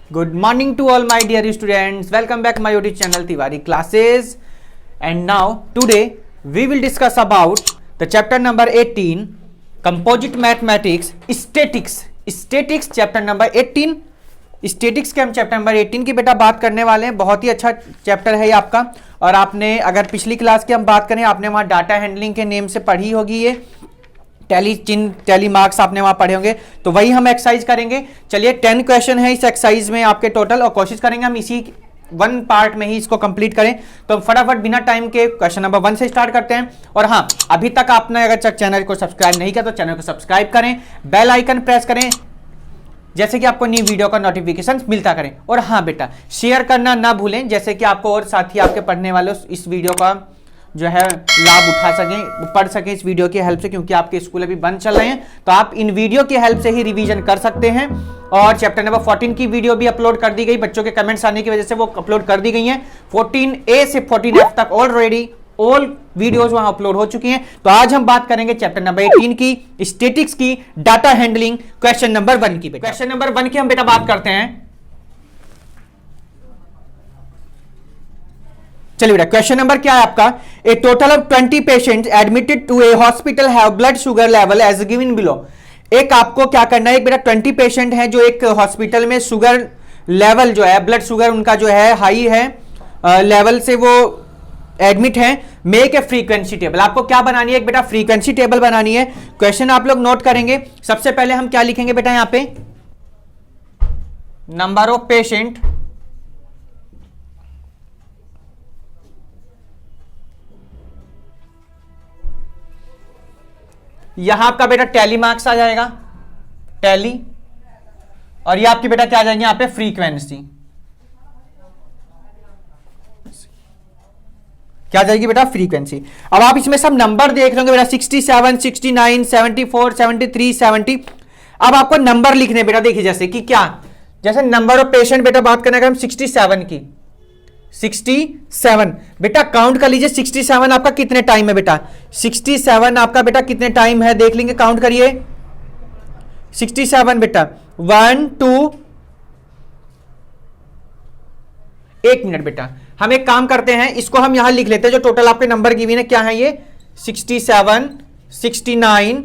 Good morning to all my dear students. Welcome back my YouTube channel Tiwari Classes. And now today we will discuss about the chapter number 18 Composite Mathematics Statics. Statics chapter number 18. Statics के हम chapter number 18 की बेटा बात करने वाले हैं। बहुत ही अच्छा चैप्टर है ये आपका। और आपने अगर पिछली क्लास की हम बात करें, आपने वहाँ डाटा हैंडलिंग के नेम से पढ़ी होगी, ये टैली चिन्ह टैली मार्क्स आपने वहां पढ़े होंगे। तो वही हम एक्सरसाइज करेंगे। चलिए 10 क्वेश्चन है इस एक्सरसाइज में आपके टोटल, और कोशिश करेंगे हम इसी वन पार्ट में ही इसको कंप्लीट करें। तो फटाफट बिना टाइम के क्वेश्चन नंबर 1 से स्टार्ट करते हैं। और हाँ, अभी तक आपने अगर चैनल को सब्सक्राइब नहीं किया तो चैनल को सब्सक्राइब करें, बेल आइकन प्रेस करें, जैसे कि आपको न्यू वीडियो का नोटिफिकेशन मिलता करें। और हाँ बेटा, शेयर करना ना भूलें, जैसे कि आपको और साथी आपके पढ़ने वाले इस वीडियो का जो है लाभ उठा सकें, पढ़ सकें इस वीडियो की हेल्प से, क्योंकि आपके स्कूल अभी बंद चल रहे हैं। तो आप इन वीडियो की हेल्प से ही रिवीजन कर सकते हैं। और चैप्टर नंबर 14 की वीडियो भी अपलोड कर दी गई, बच्चों के कमेंट्स आने की वजह से वो अपलोड कर दी गई हैं। 14A से 14F तक ऑलरेडी ऑल वीडियोस वहां अपलोड हो चुकी हैं। तो आज हम बात करेंगे चैप्टर नंबर 18 की स्टैटिक्स की डाटा हैंडलिंग क्वेश्चन नंबर 1 की। क्वेश्चन नंबर 1 की हम बेटा बात करते हैं। चलिए बेटा, क्वेश्चन नंबर क्या है आपका? A total of 20 patients admitted to a hospital have blood sugar level as given below. एक आपको क्या करना है, एक बेटा 20 पेशेंट हैं जो एक हॉस्पिटल में शुगर लेवल जो है, ब्लड शुगर उनका जो है हाई है, लेवल से वो एडमिट है। Make a frequency table. आपको क्या बनानी है? एक बेटा फ्रीक्वेंसी टेबल बनानी है। क्वेश्चन आप लोग नोट करेंगे। सबसे पहले हम क्या लिखेंगे बेटा यहां पे? नंबर ऑफ पेशेंट, यहां आपका बेटा टैली मार्क्स आ जाएगा, टैली, और ये आपकी बेटा क्या आ जाएंगे यहां पे? फ्रीक्वेंसी। क्या जाएगी बेटा? फ्रीक्वेंसी। अब आप इसमें सब नंबर देख रहे होंगे बेटा, 67, 69, 74, 73, 70। अब आपको नंबर लिखने बेटा, देखिए जैसे कि क्या, जैसे नंबर ऑफ पेशेंट बेटा बात करने का हम 67 की, 67 बेटा काउंट कर लीजिए। 67 आपका कितने टाइम है बेटा? 67 आपका बेटा कितने टाइम है देख लेंगे, काउंट करिए। 67 बेटा 1 2, 1 मिनट बेटा, हम एक काम करते हैं, इसको हम यहां लिख लेते हैं। जो टोटल आपके नंबर गिवन है क्या है ये? 67, 69,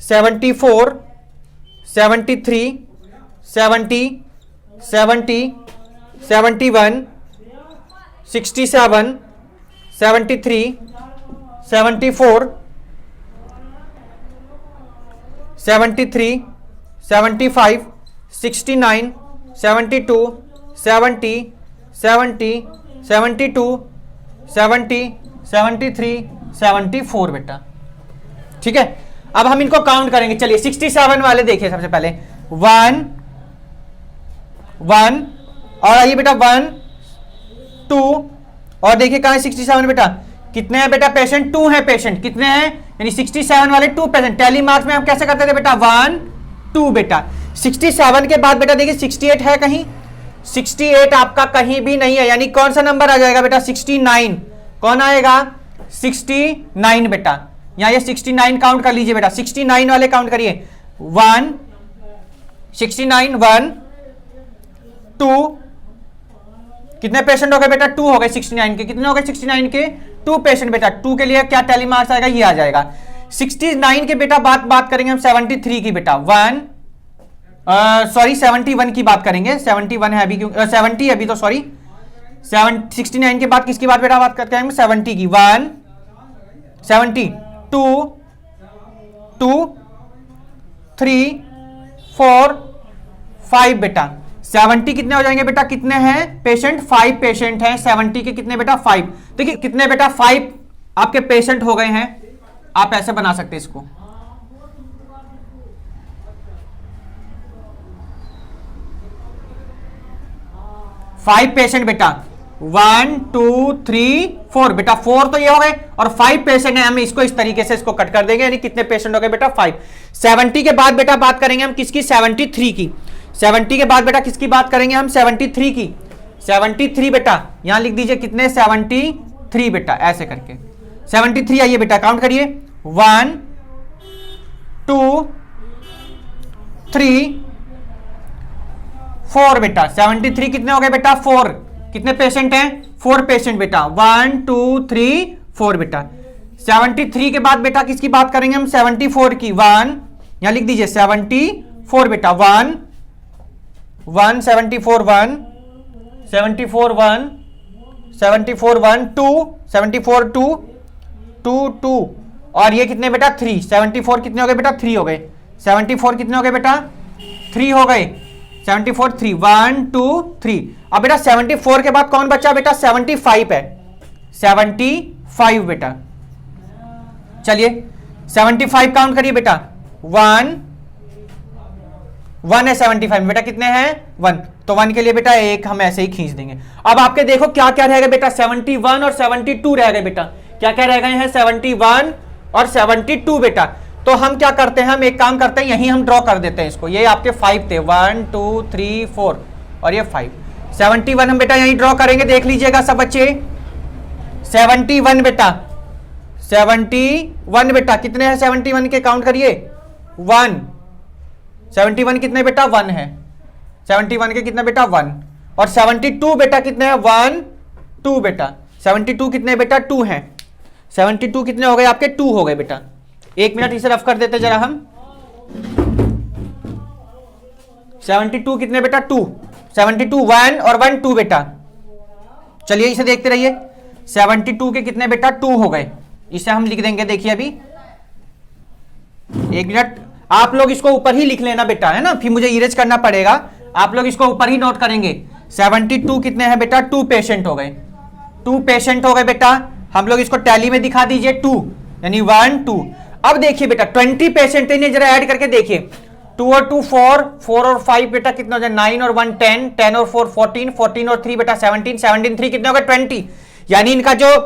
74, 73, 70, 70, 71, 67, 73, 74, 73, 75, 69, 72, 70, 70, 72, 70, 73, 74 बेटा। ठीक है, अब हम इनको काउंट करेंगे। चलिए 67 वाले देखिए सबसे पहले, 1 1, और आइए बेटा 1 2, और देखिए कहां है 67 बेटा? कितने हैं बेटा पेशेंट? 2 है पेशेंट। कितने हैं? यानी 67 वाले 2 पेशेंट। टैली मार्क्स में हम कैसे करते थे बेटा? 1 2 बेटा। 67 के बाद बेटा देखिए 68 है कहीं? 68 आपका कहीं भी नहीं है, यानी कौन सा नंबर आ जाएगा बेटा? 69। कौन आएगा? 69 बेटा। यहां ये 69 काउंट कर लीजिए बेटा। 69 वाले काउंट करिए, 1 69, 1 2, कितने पेशेंट हो गए बेटा? 2 हो गए 69 के। कितने हो गए 69 के? 2 पेशेंट बेटा। 2 के लिए क्या टैली मार्क्स आएगा? ये आ जाएगा। 69 के बेटा बात करेंगे हम 73 की बेटा, 71 की बात करेंगे। 71 है अभी, क्यों 70 अभी, तो सॉरी 69 के बाद किसकी बात बेटा बात करते हैं? 70 की। 1 70, 2 2, 3 4 5 बेटा। 70 कितने हो जाएंगे बेटा? कितने हैं पेशेंट? 5 पेशेंट हैं। 70 के कितने बेटा? 5। देखिए कितने बेटा? 5 आपके पेशेंट हो गए हैं। आप ऐसे बना सकते हैं इसको, फाइव पेशेंट बेटा, 1 2 3 4 बेटा, 4 तो ये हो गए, और 5 पेशेंट है। हम इसको इस तरीके से इसको कट कर देंगे, यानी कितने पेशेंट हो गए बेटा? 5। 70 के बाद बेटा बात करेंगे हम किसकी? 73 की। 70 के बाद बेटा किसकी बात करेंगे हम? 73 की। 73 बेटा यहां लिख दीजिए, कितने? 73 बेटा, ऐसे करके 73। आइए बेटा काउंट करिए, 1 2 3 4 बेटा। 73 कितने हो गए बेटा? 4। कितने पेशेंट हैं? 4 पेशेंट बेटा। 1 2 3 4 बेटा। 73 के बाद बेटा किसकी बात करेंगे हम? 74 की। 1 यहां लिख दीजिए 74 बेटा। 1 1 74 1 74 1 74 1 2 74 2 2 2 और ये कितने बेटा? 3। 74 कितने हो गए बेटा? 3 हो गए। 74 कितने हो गए बेटा? 3 हो गए। 74 3 1 2 3। अब बेटा 74 के बाद कौन बचा बेटा? 75 है। 75 बेटा। चलिए 75 काउंट करिए बेटा। 1 1 है 75 में बेटा। कितने हैं? 1। तो 1 के लिए बेटा एक हम ऐसे ही खींच देंगे। अब आपके देखो क्या क्या रह गए बेटा? 71 और 72 रह गए बेटा। क्या क्या रह गए हैं? 71 और 72 बेटा। तो हम क्या करते हैं? हम एक काम करते हैं, यहीं हम ड्रॉ कर देते हैं इसको। ये आपके 5 थे, 1 2 3 4 और ये 5। 71 हम बेटा यहीं ड्रॉ करेंगे, देख लीजिएगा सब बच्चे। 71 बेटा। 71 बेटा। कितने हैं 71 के? काउंट करिए। 1। 71 कितने बेटा? 1 है। 71 के कितने बेटा? 1। और 72 बेटा कितने हैं? 1 2 बेटा। 72 कितने बेटा? 2 हैं। 72 कितने हो गए आपके? 2 हो गए बेटा। एक मिनट इसे रफ कर देते जरा हम। 72 कितने बेटा? 2। 72 1 और 1 2 बेटा। चलिए इसे देखते रहिए। 72 के कितने बेटा? 2 हो गए। इसे हम लिख देंगे, देखिए अभी एक मिनट। आप लोग इसको ऊपर ही लिख लेना बेटा, है ना, फिर मुझे इरेज करना पड़ेगा। आप लोग इसको ऊपर ही नोट करेंगे। 72 कितने हैं बेटा? 2 पेशेंट हो गए। 2 पेशेंट हो गए बेटा। हम लोग इसको टैली में दिखा दीजिए। 2 यानी 1 2। अब देखिए बेटा 20 पेशेंट है, जरा ऐड करके देखिए। 2 और 2 4 4 और 5 बेटा कितना हो जाए? 9 और 1 10 10 और 4 14 14 और 3 बेटा 17 17 3 कितने हो गए? 20। यानी इनका जो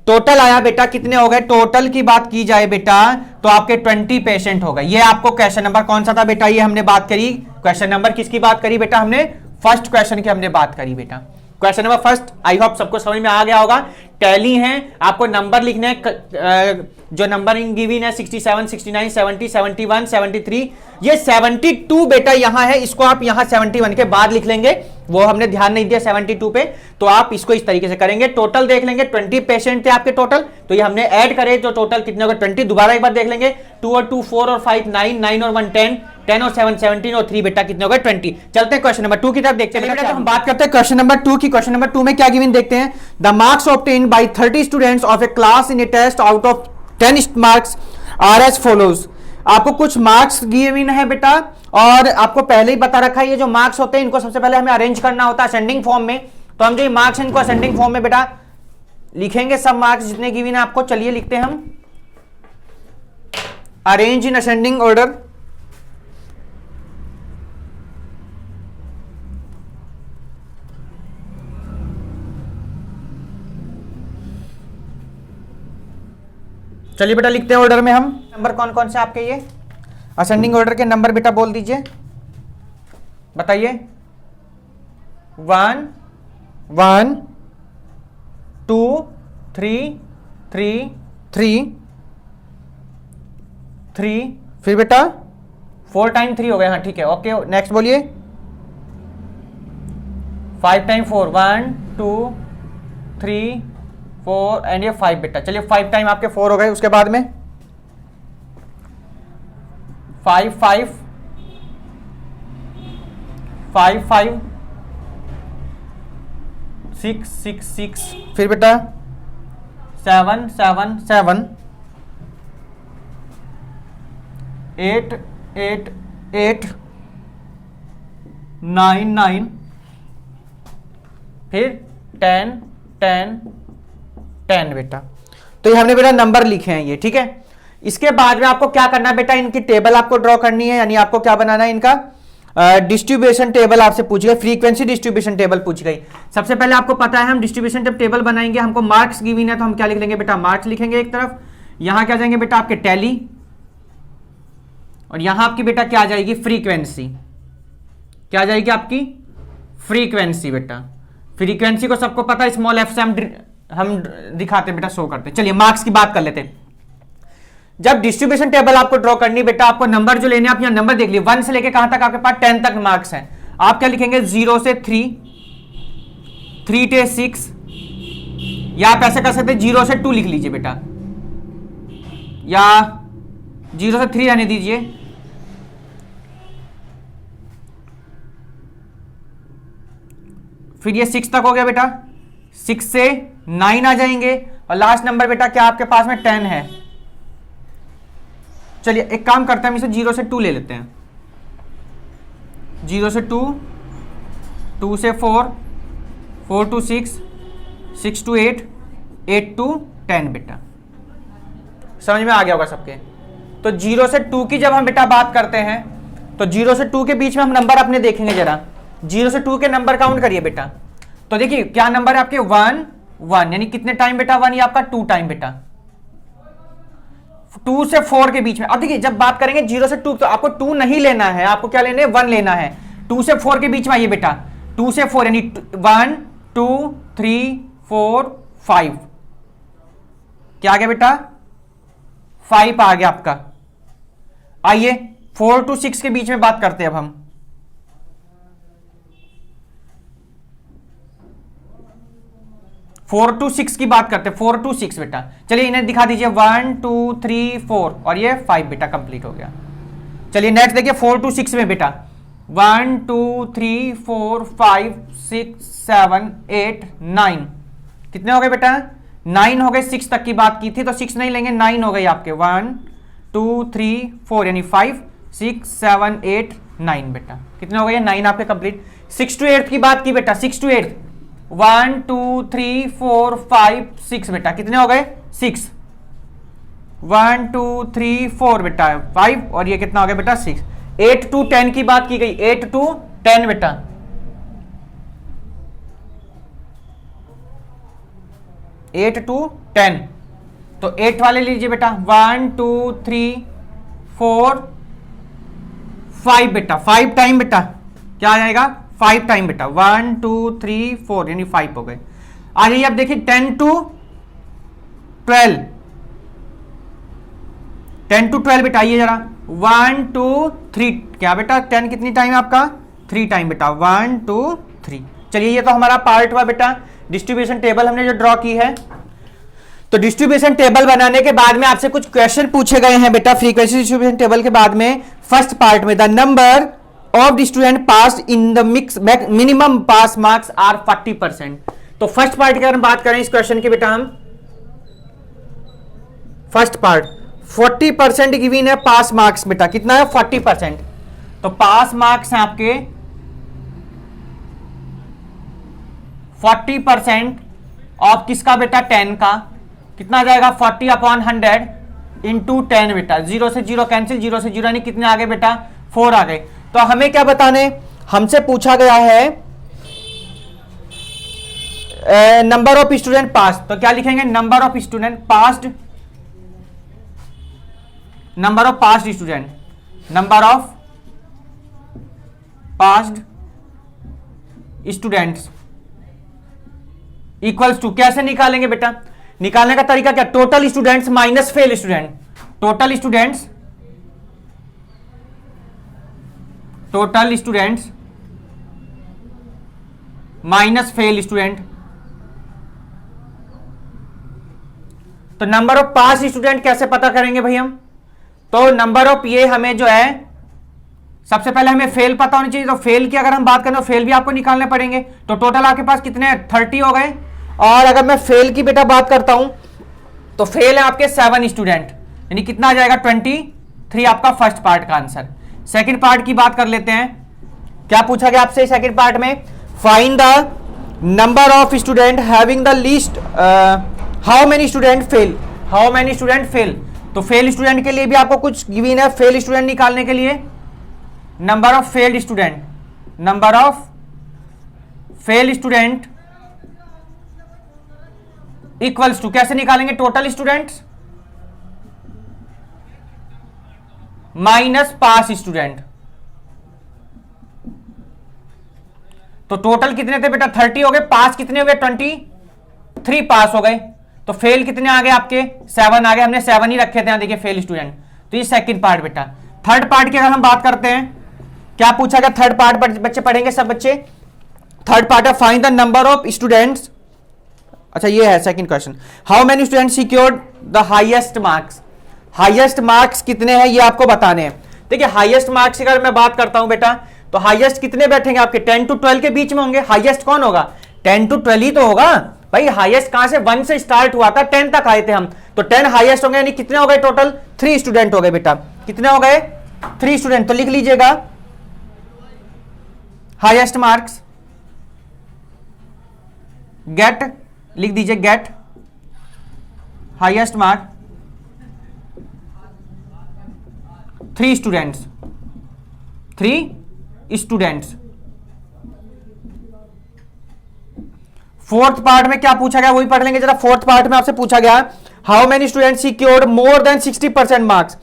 टोटल आया बेटा कितने हो गए? टोटल की बात की जाए बेटा तो आपके 20 पेशेंट हो गए। ये आपको क्वेश्चन नंबर कौन सा था बेटा? ये हमने बात करी। क्वेश्चन नंबर किसकी बात करी बेटा? हमने फर्स्ट क्वेश्चन की हमने बात करी बेटा। Question number first. I hope सबको समझ में आ गया होगा। टैली है, आपको नंबर लिखने हैं। जो नंबरिंग गिवन है 67 69 70 71 73। ये 72 बेटा यहां है, इसको आप यहां 71 के बाद लिख लेंगे। वो हमने ध्यान नहीं दिया 72 पे, तो आप इसको इस तरीके से करेंगे। टोटल देख लेंगे 20 पेशेंट थे आपके टोटल, तो ये हमने ऐड करे जो टोटल कितने हो गए? 20। दोबारा एक बार देख लेंगे। 2 और 2 4 और 5 9 9 और 1 10 10 और 7 17 और 3 बेटा कितने हो गए? 20। चलते हैं क्वेश्चन नंबर 2 की तरफ देखते हैं बेटा। हम बात करते हैं क्वेश्चन नंबर 2 की। क्वेश्चन नंबर 2 में क्या गिवन देखते हैं। The marks obtained by 30 students of a class in a test out of 10 marks are as follows. आपको कुछ मार्क्स गिवन है बेटा, और आपको पहले ही बता रखा है ये जो मार्क्स होते हैं इनको सबसे पहले हमें अरेंज करना होता है असेंडिंग फॉर्म में। तो हम जो ये मार्क्स हैं इनको असेंडिंग फॉर्म में बेटा लिखेंगे, सब मार्क्स जितने गिवन है आपको। चलिए लिखते हैं हम, अरेंज इन असेंडिंग ऑर्डर। चलिए बेटा लिखते हैं ऑर्डर में हम। नंबर कौन कौन से आपके ये असेंडिंग ऑर्डर के नंबर बेटा बोल दीजिए, बताइए। 1 1 2 3 3 3 3। फिर बेटा 4 टाइम 3 हो गए। हाँ ठीक है, ओके। नेक्स्ट बोलिए। 5 टाइम 4 1 2 3 4 एंड ये 5 बेटा। चलिए 5 टाइम आपके 4 हो गए। उसके बाद में 5 5 5 5 6 6 6। फिर बेटा 7 7 7 8 8 8 9 9। फिर 10 10 10 बेटा। तो ये हमने बेटा नंबर लिखे हैं ये, ठीक है। इसके बाद में आपको क्या करना है बेटा, इनकी टेबल आपको ड्रॉ करनी है, यानी आपको क्या बनाना है, इनका डिस्ट्रीब्यूशन टेबल आपसे पूछ गई, फ्रीक्वेंसी डिस्ट्रीब्यूशन टेबल पूछ गई। सबसे पहले आपको पता है हम डिस्ट्रीब्यूशन जब टेबल बनाएंगे हमको मार्क्स गिवन है, तो हम क्या लिख लेंगे बेटा, मार्क्स लिखेंगे एक तरफ। यहां क्या जाएंगे बेटा आपके टैली, और यहां आपकी बेटा क्या आ जाएगी, फ्रीक्वेंसी। क्या आ जाएगी आपकी फ्रीक्वेंसी बेटा। फ्रीक्वेंसी को सबको पता है, स्मॉल एफ से हम दिखाते बेटा, शो करते। चलिए मार्क्स की बात कर लेते हैं। जब डिस्ट्रीब्यूशन टेबल आपको ड्रॉ करनी बेटा, आपको नंबर जो लेने, आप यहाँ नंबर देख लिए 1 से लेके कहां तक आपके पास 10 तक मार्क्स हैं। आप क्या लिखेंगे 0 से 3, 3 से 6, या आप ऐसे कर सकते हैं 0 से 2 लिख लीजिए बेटा, या 0 से 3 आने दीजिए, फिर ये 6 तक हो गया बेटा, 6 से 9 आ जाएंगे, और लास्ट नंबर बेटा क्या आपके पास में 10 है। चलिए एक काम करते हैं, हम इसे 0 से 2 ले लेते हैं, 0 से 2, 2 से 4, 4 to 6, 6 to 8, 8 to 10 बेटा, समझ में आ गया होगा सबके। तो 0 से 2 की जब हम बेटा बात करते हैं, तो 0 से 2 के बीच में हम नंबर अपने देखेंगे जरा, 0 से 2 के नंबर काउंट करिए बेटा। तो देखिए क्या नंबर है आपके 1 1, यानी कितने टाइम बेटा 1, ये आपका 2 टाइम बेटा। 2 से 4 के बीच में, अब देखिए जब बात करेंगे 0 से 2, तो आपको 2 नहीं लेना है, आपको क्या लेना है 1 लेना है। 2 से 4 के बीच में आइए बेटा, 2 से 4 यानी 1 2 3 4 5, क्या आ गया बेटा 5 आ गया आपका। आइए 4 to 6 के बीच में बात करते हैं अब हम, फोर टू सिक्स की बात करते हैं, 4 to 6 बेटा। चलिए इन्हें दिखा दीजिए 1 2 3 4 और ये 5 बेटा कंप्लीट हो गया। चलिए नेक्स्ट देखिए 4 to 6 में बेटा 1 2 3 4 5 6 7 8 9, कितने हो गए बेटा 9 हो गए। 6 तक की बात की थी तो 6 नहीं लेंगे, 9 हो गए आपके, 1 2 3 4 यानी 5 6 7 8 9 बेटा, कितने हो गए 9 आपके कंप्लीट। 6 to 8 की बात की बेटा, 6 to 8 1 2 3 4 5 6 बेटा, कितने हो गए 6, 1 2 3 4 बेटा 5 और ये कितना हो गया बेटा 6। 8 to 10 की बात की गई, 8 to 10 बेटा, 8 to 10, तो 8 वाले लीजिए बेटा 1 2 3 4 5 बेटा, 5 टाइम बेटा क्या आ जाएगा 5 टाइम बेटा, 1 2 3 4 यानी 5 हो गए। आ जाइए अब देखिए 10 to 12, 10 to 12 बेटा, आइए जरा 1 2 3, क्या बेटा 10 कितनी टाइम है आपका 3 टाइम बेटा, 1 2 3। चलिए ये तो हमारा पार्ट हुआ बेटा, डिस्ट्रीब्यूशन टेबल हमने जो ड्रॉ की है। तो डिस्ट्रीब्यूशन टेबल बनाने के बाद में आपसे कुछ क्वेश्चन पूछे गए हैं बेटा फ्रीक्वेंसी डिस्ट्रीब्यूशन टेबल के बाद में। फर्स्ट पार्ट में the number of the student pass in the mix minimum pass marks are 40%। तो फर्स्ट पार्ट की अगर हम बात करें इस क्वेश्चन की बेटा, हम फर्स्ट पार्ट 40% गिवन है पास मार्क्स बेटा, कितना है 40%। तो पास मार्क्स हैं आपके 40% ऑफ किसका बेटा 10 का, कितना आ जाएगा 40/100 इंटू 10 बेटा, 0 से 0 कैंसिल, 0 से 0 यानी कितने आ गए बेटा 4 आ गए। तो हमें क्या बताने, हमसे पूछा गया है नंबर ऑफ स्टूडेंट पास, तो क्या लिखेंगे number of student passed, number of passed student, number of passed students equals to, कैसे निकालेंगे बेटा, निकालने का तरीका क्या, total students minus fail student, total students minus fail student. तो नंबर ऑफ पास स्टूडेंट कैसे पता करेंगे भाई हम, तो नंबर ऑफ ये हमें जो है सबसे पहले हमें फेल पता होनी चाहिए, तो फेल की अगर हम बात करें तो फेल भी आपको निकालने पड़ेंगे। तो टोटल आपके पास कितने 30 हो गए। और अगर मैं फेल की बेटा बात करता हूं तो फेल है आपके 7 स्टूडेंट, यानी कितना आ जाएगा 23 आपका फर्स्ट पार्ट का आंसर। सेकंड पार्ट की बात कर लेते हैं, क्या पूछा गया आपसे सेकंड पार्ट में, find the number of student having the least, how many student fail, how many student fail. तो फेल स्टूडेंट के लिए भी आपको कुछ गिवन है, फेल स्टूडेंट निकालने के लिए number of failed student, number of fail student equals to, कैसे निकालेंगे total students minus pass student. तो टोटल कितने थे बेटा 30 हो गए, पास कितने हो गए 23 पास हो गए। तो फेल कितने आ गए आपके 7 आ गए, हमने 7 ही रखे थे यहाँ देखिए फेल स्टूडेंट। तो ये सेकंड पार्ट बेटा। थर्ड पार्ट की अगर हम बात करते हैं, क्या पूछा गया थर्ड पार्ट बच्चे पढ़ेंगे सब बच्चे। थर्ड पार्ट है find the number of students, अच्छा ये है second question, how many students secured the highest marks. Highest marks कितने हैं ये आपको बताने हैं। देखिए हाईएस्ट मार्क्स की अगर मैं बात करता हूं बेटा, तो हाईएस्ट कितने बैठेंगे आपके 10 to 12 के बीच में होंगे। हाईएस्ट कौन होगा 10 to 12 ही तो होगा भाई। हाईएस्ट कहां से 1 से स्टार्ट हुआ था 10 तक आए थे हम, तो 10 हाईएस्ट होंगे, यानी कितने हो गए टोटल 3 स्टूडेंट हो गए बेटा। कितने हो गए 3 स्टूडेंट। तो लिख लीजिएगा हाईएस्ट मार्क्स गेट, लिख दीजिए get highest mark 3 students, 3 students. Fourth part में क्या पूछा गया वही पढ़ लेंगे जरा। फोर्थ पार्ट में आपसे पूछा गया how many student secured more than 60% marks.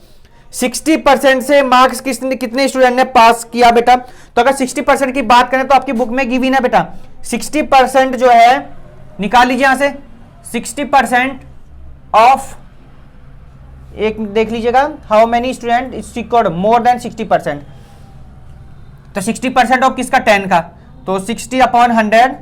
60% से मार्क्स कितने स्टूडेंट ने पास किया बेटा। तो अगर 60% की बात करें तो आपकी बुक में गिवन है बेटा 60% जो है, निकाल लीजिए यहां से 60% ऑफ, एक देख लीजिएगा how many student secured more than 60%। तो 60% ऑफ किसका 10 का, तो 60/100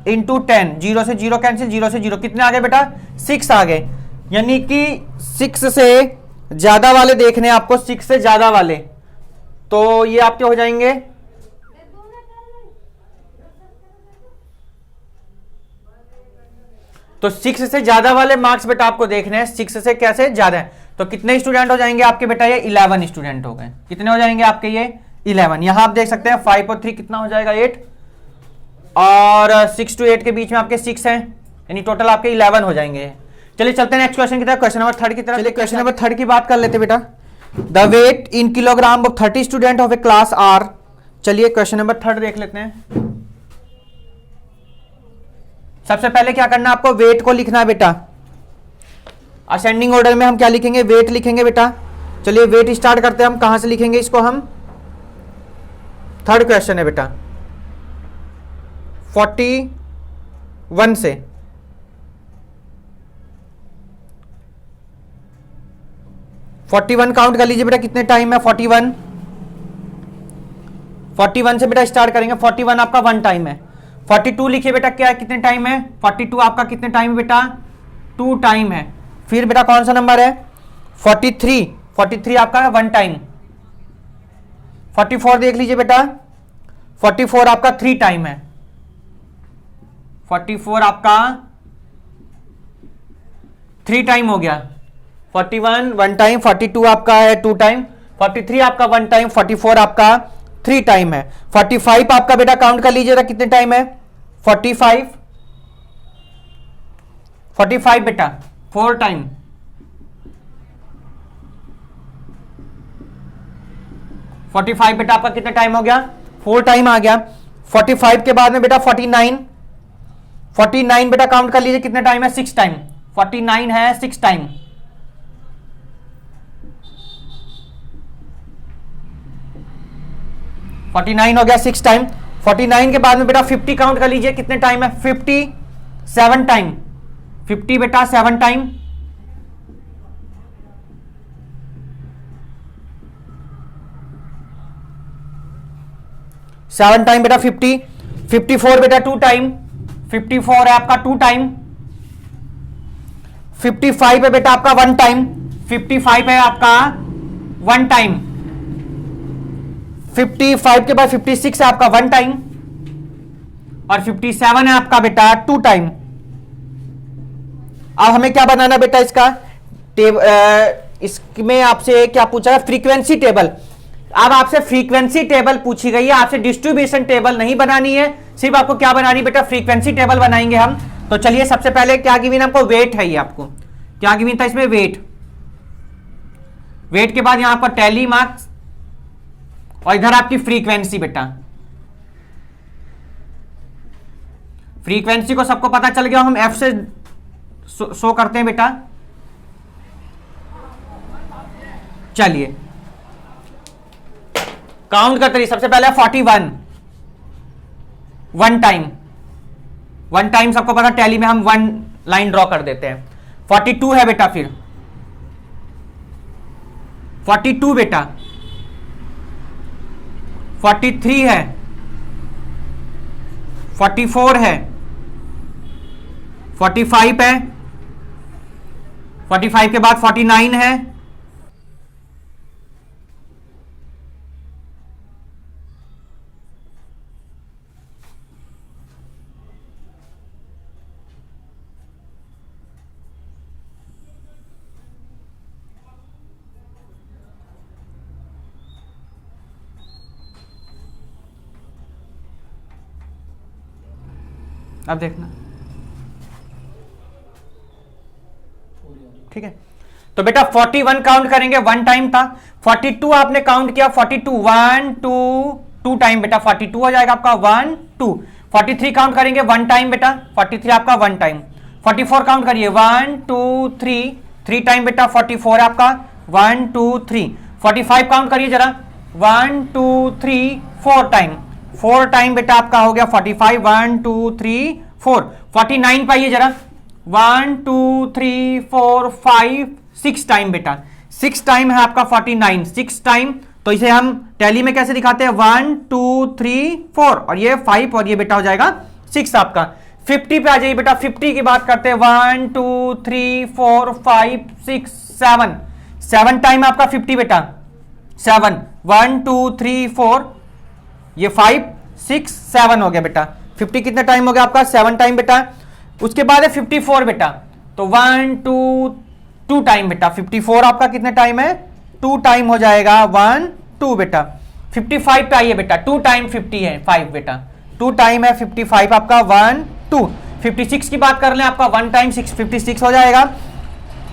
इंटू 10, 0 से 0 कैंसिल, 0 से 0 कितने आ गए बेटा 6 आ गए। यानी कि 6 से ज्यादा वाले देखने आपको, 6 से ज्यादा वाले, तो ये आपके हो जाएंगे तो 6 से ज्यादा वाले मार्क्स बेटा आपको देखने हैं, 6 से कैसे ज्यादा है। तो कितने स्टूडेंट हो जाएंगे आपके बेटा, ये 11 स्टूडेंट हो गए। कितने हो जाएंगे आपके ये 11। यहां आप देख सकते हैं 5 और 3 कितना हो जाएगा 8, और 6 to 8 के बीच में आपके 6 हैं, यानी टोटल आपके 11 हो जाएंगे। चलिए चलते हैं नेक्स्ट क्वेश्चन की तरफ, क्वेश्चन नंबर 3 की तरफ। चलिए क्वेश्चन नंबर 3 की बात कर लेते बेटा। The weight in kilogram of 30 student of a class are. चलिए क्वेश्चन नंबर 3 देख लेते हैं। सबसे पहले क्या करना है आपको, वेट को लिखना है बेटा। असेंडिंग ऑर्डर में हम क्या लिखेंगे, वेट लिखेंगे बेटा। चलिए वेट स्टार्ट करते हैं हम, कहां से लिखेंगे इसको हम, थर्ड क्वेश्चन है बेटा 41 से। फोर्टी वन काउंट कर लीजिए बेटा कितने टाइम है 41 से बेटा स्टार्ट करेंगे। 41 आपका 1 टाइम है। 42 लिखिए बेटा क्या है कितने टाइम है, 42 आपका कितने टाइम है बेटा 2 टाइम है। फिर बेटा कौन सा नंबर है 43 आपका 1 टाइम। 44 देख लीजिए बेटा, 44 आपका 3 टाइम है। 44 आपका 3 टाइम हो गया। 41 1 टाइम, 42 आपका है 2 टाइम, 43 आपका 1 टाइम, 44 आपका 3 टाइम है। 45 आपका बेटा काउंट कर लीजिएगा कितने टाइम है 45 बेटा 4 टाइम। 45 बेटा आपका कितने टाइम हो गया 4 टाइम आ गया। 45 के बाद में बेटा 49 बेटा काउंट कर लीजिए कितने टाइम है 6 टाइम। 49 है 6 टाइम। 49 हो गया 6 टाइम। 49 के बाद में बेटा 50 काउंट कर लीजिए कितने टाइम है 57 टाइम। 50 बेटा 7 टाइम। 7 टाइम बेटा 50। 54 बेटा 2 टाइम। 54 है आपका 2 टाइम। 55 है बेटा आपका 1 टाइम। 55 है आपका 1 टाइम। 55 के बाद 56 है आपका 1 टाइम, और 57 है आपका बेटा 2 टाइम। अब हमें क्या बनाना बेटा इसका इसमें आपसे क्या पूछा है फ्रीक्वेंसी टेबल। अब आपसे फ्रीक्वेंसी टेबल पूछी गई है, आपसे डिस्ट्रीब्यूशन टेबल नहीं बनानी है, सिर्फ आपको क्या बनानी बेटा फ्रीक्वेंसी टेबल बनाएंगे हम। तो चलिए सबसे पहले क्या गिवन हमको वेट है, ये आपको क्या गिवन था इसमें वेट के बाद यहां पर टैली मार्क्स, और इधर आपकी फ्रीक्वेंसी बेटा। फ्रीक्वेंसी को सबको पता चल गया, हम एफ से शो करते हैं बेटा। चलिए काउंट करते रहिए। सबसे पहले 41 1 टाइम। 1 टाइम सबको पता, टैली में हम 1 लाइन ड्रॉ कर देते हैं। 42 है बेटा, फिर 42 बेटा, 43 है, 44 है, 45 है, 45 के बाद 49 है, अब देखना, ठीक है। तो बेटा 41 काउंट करेंगे, 1 टाइम था। 42 आपने काउंट किया, 42 1 2 2 टाइम बेटा 42 हो जाएगा आपका 1 2। 43 काउंट करेंगे 1 टाइम बेटा, 43 आपका 1 टाइम। 44 काउंट करिए 1 2 3 3 टाइम बेटा 44 है आपका 1 2 3। 45 काउंट करिए जरा 1 2 3 4 टाइम, 4 टाइम बेटा आपका हो गया 45 1 2 3 4। 49 पाइए जरा 1 2 3 4 5 6 टाइम बेटा, 6 टाइम है आपका 49, 6 टाइम। तो इसे हम टैली में कैसे दिखाते हैं 1 2 3 4 और ये 5 और ये बेटा हो जाएगा 6 आपका। 50 पे आ जाइए बेटा, 50 की बात करते हैं 1 2 3 4 5 6 7, 7 टाइम आपका 50 बेटा, 7 1 2 3 4 ये 5 6 7 हो गया बेटा। 50 कितने टाइम हो गया आपका 7 टाइम बेटा। उसके बाद है 54 बेटा, तो 1 2 2 टाइम बेटा, 54 आपका कितने टाइम है 2 टाइम हो जाएगा 1 2 बेटा। 55 पे आइए बेटा, 2 टाइम 50 है 5 बेटा, 2 टाइम है 55 आपका 1 2। 56 की बात कर लें आपका 1 टाइम 6 56 हो जाएगा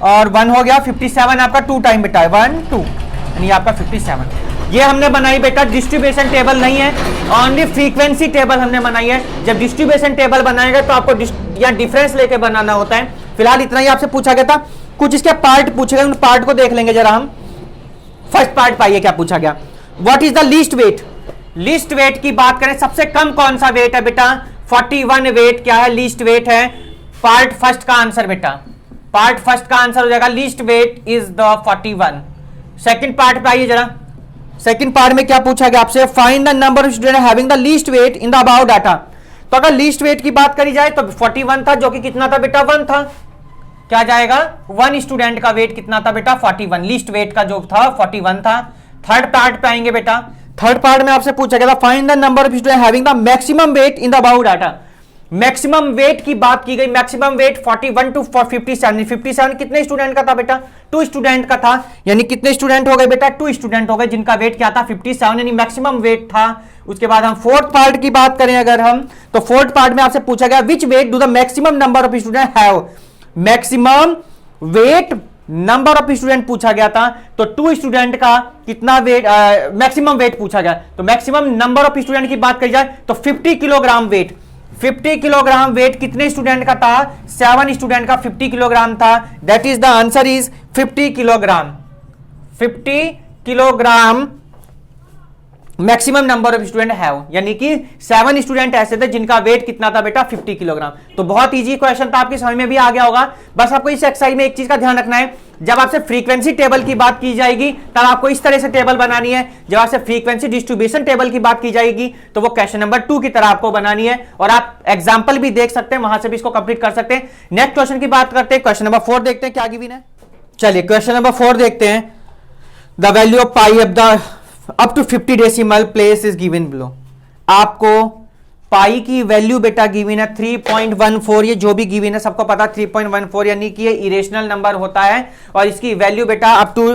और 1 हो गया। 57 आपका 2 टाइम बेटा 1 2 यानी आपका 57। ये हमने बनाई बेटा डिस्ट्रीब्यूशन टेबल नहीं है, ओनली फ्रीक्वेंसी टेबल हमने बनाई है। जब डिस्ट्रीब्यूशन टेबल बनाएंगे तो आपको या डिफरेंस लेके बनाना होता है। फिलहाल इतना ही आपसे पूछा गया था, कुछ इसके पार्ट पूछे गए, उन पार्ट को देख लेंगे जरा हम। फर्स्ट पार्ट पाइए क्या पूछा गया, what is the least weight. Least weight की बात करें सबसे कम कौन सा वेट है बेटा 41 वेट क्या है लीस्ट वेट है। पार्ट फर्स्ट का आंसर बेटा, पार्ट फर्स्ट का आंसर हो जाएगा least weight is the 41। Second part पे आइए जरा, सेकंड पार्ट में क्या पूछा गया आपसे, find the number of student having the least weight in the about data. तो अगर लीस्ट वेट की बात करी जाए तो 41 था जो कि कितना था बेटा 1 था, क्या जाएगा 1 स्टूडेंट का वेट कितना था बेटा 41, लीस्ट वेट का जो था 41 था। थर्ड पार्ट पे आएंगे बेटा, थर्ड पार्ट में आपसे पूछा गया था find the number of student having the maximum weight in the about data. Maximum weight की बात की गई, मैक्सिमम वेट 41 टू 57। 57 कितने स्टूडेंट का था बेटा 2 स्टूडेंट का था, यानी कितने स्टूडेंट हो गए बेटा 2 स्टूडेंट हो गए जिनका वेट क्या था 57 यानी मैक्सिमम वेट था। उसके बाद हम फोर्थ पार्ट की बात करें अगर हम, तो फोर्थ पार्ट में आपसे पूछा गया which weight do the maximum number of student have. Maximum weight number of student पूछा गया था, तो 2 स्टूडेंट का कितना वेट मैक्सिमम वेट पूछा गया। तो मैक्सिमम नंबर ऑफ स्टूडेंट की बात करी जाए तो 50 किलोग्राम वेट, 50 किलोग्राम वेट कितने स्टूडेंट का था 7 स्टूडेंट का 50 किलोग्राम था। That is the answer is 50 kilogram. 50 kilogram maximum number of student have, यानी कि 7 स्टूडेंट ऐसे थे जिनका वेट कितना था बेटा 50 किलोग्राम। तो बहुत इजी क्वेश्चन था, आपकी समझ में भी आ गया होगा। बस आपको इस एक्सरसाइज में एक चीज का ध्यान रखना है, जब आपसे फ्रीक्वेंसी टेबल की बात की जाएगी तब आपको इस तरह से टेबल बनानी है, जब आपसे फ्रीक्वेंसी डिस्ट्रीब्यूशन टेबल की बात की जाएगी तो वो क्वेश्चन नंबर 2 की तरह आपको बनानी है। और आप एग्जाम्पल भी देख सकते हैं, वहां से भी इसको कंप्लीट कर सकते हैं। नेक्स्ट क्वेश्चन की बात करते हैं, क्वेश्चन नंबर 4 देखते हैं क्या गिवन है। चलिए क्वेश्चन नंबर 4 देखते हैं। The value of pi of the up to 50 decimal place is given below. आपको पाई की वैल्यू बेटा गिवन है 3.14, ये जो भी गिवन है सबको पता 3.14 यानी कि ये इरेशनल नंबर होता है और इसकी वैल्यू बेटा अप टू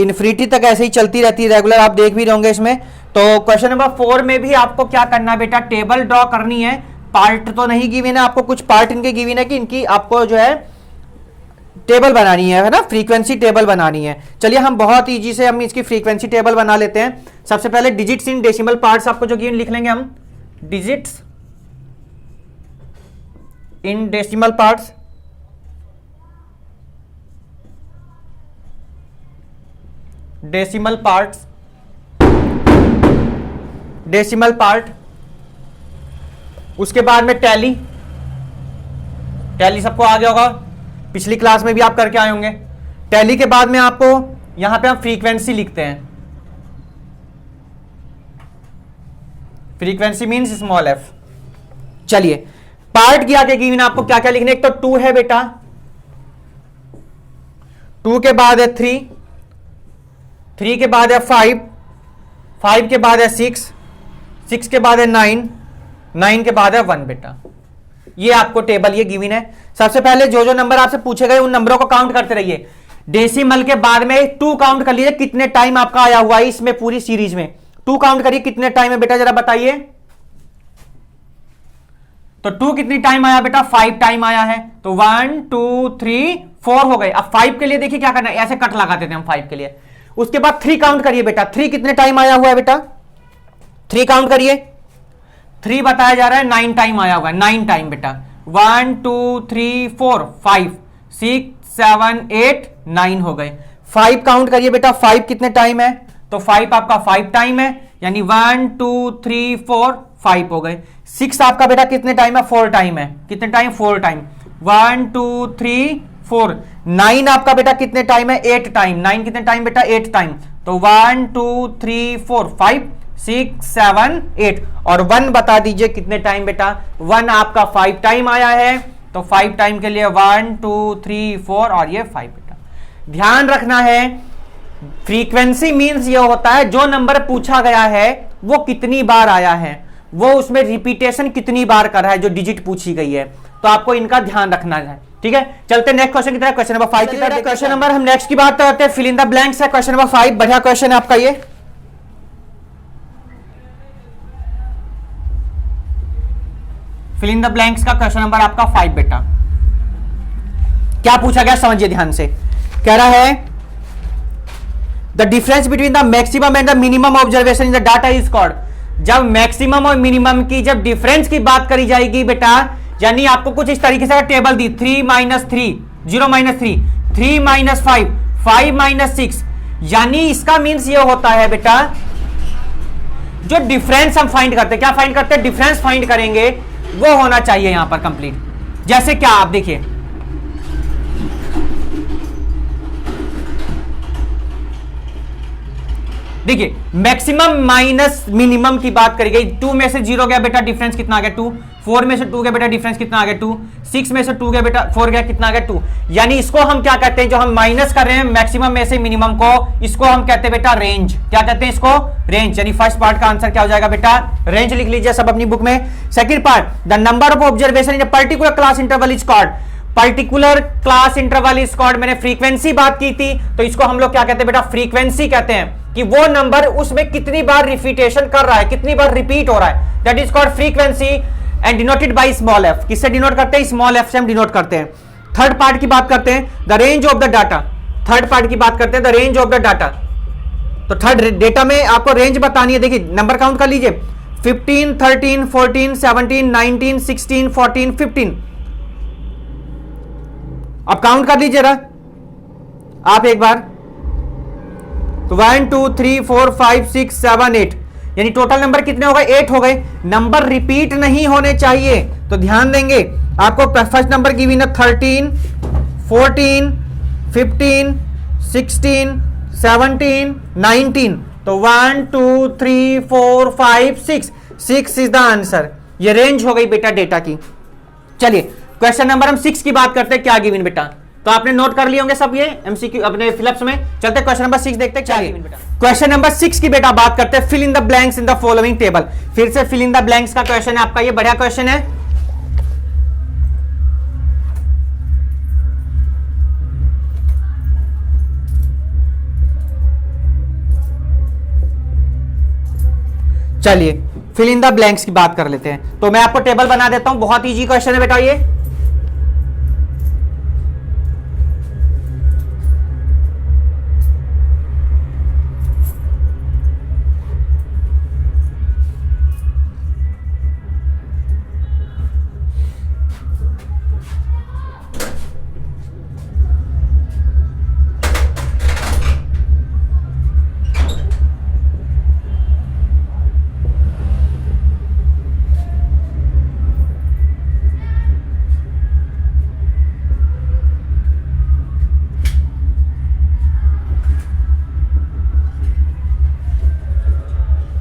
इन्फिनिटी तक ऐसे ही चलती रहती है रेगुलर, आप देख भी रहोगे इसमें। तो क्वेश्चन नंबर 4 में भी आपको क्या करना है बेटा, टेबल ड्रॉ करनी है। पार्ट तो नहीं गिवन है आपको, कुछ पार्ट इनके गिवन है कि इनकी आपको जो है टेबल बनानी है ना, फ्रीक्वेंसी टेबल बनानी है। चलिए हम बहुत इजी से हम इसकी फ्रीक्वेंसी टेबल बना लेते हैं। सबसे पहले डिजिट्स इन डेसिमल पार्ट्स आपको जो गिवन लिख लेंगे हम, digits in decimal parts, decimal parts, decimal part. उसके बाद में टैली, टैली सबको आ गया होगा, पिछली क्लास में भी आप करके आए होंगे। टैली के बाद में आपको यहां पे हम फ्रीक्वेंसी लिखते हैं, फ्रीक्वेंसी मींस स्मॉल एफ। चलिए पार्ट किया के गिवन आपको क्या क्या लिखने, एक तो 2 है बेटा, 2 के बाद है 3, 3 के बाद है 5, 5 के बाद है 6, 6 के बाद है 9, 9 के बाद है 1 बेटा। ये आपको टेबल ये गिवन है। सबसे पहले जो जो नंबर आपसे पूछे गए उन नंबरों को काउंट करते रहिए। डेसिमल के बाद में 2 काउंट कर लीजिए, कितने टाइम आपका आया हुआ है इसमें पूरी सीरीज में। 2 काउंट करिए कितने टाइम है बेटा, जरा बताइए। तो 2 कितनी टाइम आया बेटा, 5 टाइम आया है। तो 1 2 3 4 हो गए। अब 5 के लिए देखिए क्या करना है, ऐसे कट लगाते थे हम 5 के लिए। उसके बाद 3 काउंट करिए बेटा, 3 कितने टाइम आया हुआ है बेटा, 3 काउंट करिए। 3 बताया जा रहा है 9 टाइम आया हुआ है, 9 टाइम बेटा। 1 2 3 4 5 6 7 8 9 हो गए। 5 काउंट करिए बेटा, 5 कितने टाइम है, तो 5 आपका 5 टाइम है, यानी 1 2 3 4 5 हो गए। 6 आपका बेटा कितने टाइम है, 4 टाइम है। कितने टाइम, 4 टाइम। 1 2 3 4। 9 आपका बेटा कितने टाइम है, 8 टाइम। 9 कितने टाइम बेटा, 8 टाइम। तो 1 2 3 4 5 6 7 8। और 1 बता दीजिए कितने टाइम बेटा, 1 आपका 5 टाइम आया है। तो 5 टाइम के लिए 1 2 3 4 और ये 5 बेटा। ध्यान रखना है फ्रीक्वेंसी मींस ये होता है जो नंबर पूछा गया है वो कितनी बार आया है, वो उसमें रिपीटेशन कितनी बार कर रहा है, जो डिजिट पूछी गई है। तो आपको इनका ध्यान रखना है, ठीक है। चलते नेक्स्ट क्वेश्चन की तरफ, क्वेश्चन नंबर 5 की तरफ। क्वेश्चन नंबर हम नेक्स्ट की बात करते हैं, फिल इन द ब्लैंक्स है क्वेश्चन नंबर 5। बढ़िया क्वेश्चन है आपका ये। फिल इन द ब्लैंक्स का क्वेश्चन नंबर आपका 5 बेटा। क्या पूछा गया समझिए ध्यान से। कह रहा है the difference between the maximum and the minimum observation in the data is called. जब मैक्सिमम और मिनिमम की जब डिफरेंस की बात करी जाएगी बेटा, यानी आपको कुछ इस तरीके से टेबल दी, 3 - 3 0 - 3 3 - 5 5 - 6, यानी इसका मींस ये होता है बेटा जो डिफरेंस हम फाइंड करते हैं, क्या फाइंड करते हैं, डिफरेंस फाइंड करेंगे, वो होना चाहिए यहां पर कंप्लीट। जैसे क्या आप देखिए, देखिए मैक्सिमम माइनस मिनिमम की बात करी गई। 2 में से 0 गया बेटा, डिफरेंस कितना आ गया 2। 4 में से 2 गया बेटा, डिफरेंस कितना आ गया 2। 6 में से 2 गया बेटा, 4 गया, कितना आ गया 2। यानी इसको हम क्या कहते हैं, जो हम माइनस कर रहे हैं मैक्सिमम में से मिनिमम को, इसको हम कहते हैं बेटा रेंज। क्या कहते हैं इसको, रेंज। यानी फर्स्ट पार्ट का आंसर क्या हो जाएगा बेटा, रेंज लिख लीजिए सब अपनी बुक में। Second part, the number of observation in a particular class interval is called. Particular class interval is called, मैंने फ्रीक्वेंसी बात की थी, तो इसको हम लोग क्या कहते हैं बेटा, फ्रीक्वेंसी कहते हैं, कि वो नंबर उसमें कितनी बार रिपीटेशन कर रहा है, कितनी बार रिपीट हो रहा है, that is called frequency and denoted by small F. किससे डिनोट करते हैं, स्मॉल एफ से हम डिनोट करते हैं। थर्ड पार्ट की बात करते हैं, the range of the data. Third part की बात करते हैं, the range of the data. तो थर्ड डेटा में आपको रेंज बतानी है। देखिए नंबर काउंट कर लीजिए, 15 13 14 17 19 16 14 15। अब काउंट कर लीजिए जरा आप एक बार, तो 1 2 3 4 5 6 7 8, यानी टोटल नंबर कितने हो गए, 8 हो गए। नंबर रिपीट नहीं होने चाहिए, तो ध्यान देंगे। आपको फर्स्ट नंबर की भी ना 13 14 15 16 17 19, तो 1 2 3 4 5 6 इज द आंसर। ये रेंज हो गई बेटा डेटा की। चलिए क्वेश्चन नंबर हम 6 की बात करते हैं, क्या गिवन बेटा, तो आपने नोट कर लिए होंगे सब ये एमसीक्यू अपने फिलअप्स में। चलते क्वेश्चन नंबर 6 देखते हैं क्या गिवन बेटा। क्वेश्चन नंबर 6 की बेटा बात करते हैं, fill in the blanks in the following table. फिर से फिल इन द ब्लैंक्स का क्वेश्चन है आपका, ये बढ़िया क्वेश्चन है। चलिए फिल इन द ब्लैंक्स की बात कर लेते हैं। तो मैं आपको टेबल बना देता हूं, बहुत इजी क्वेश्चन है बेटा ये।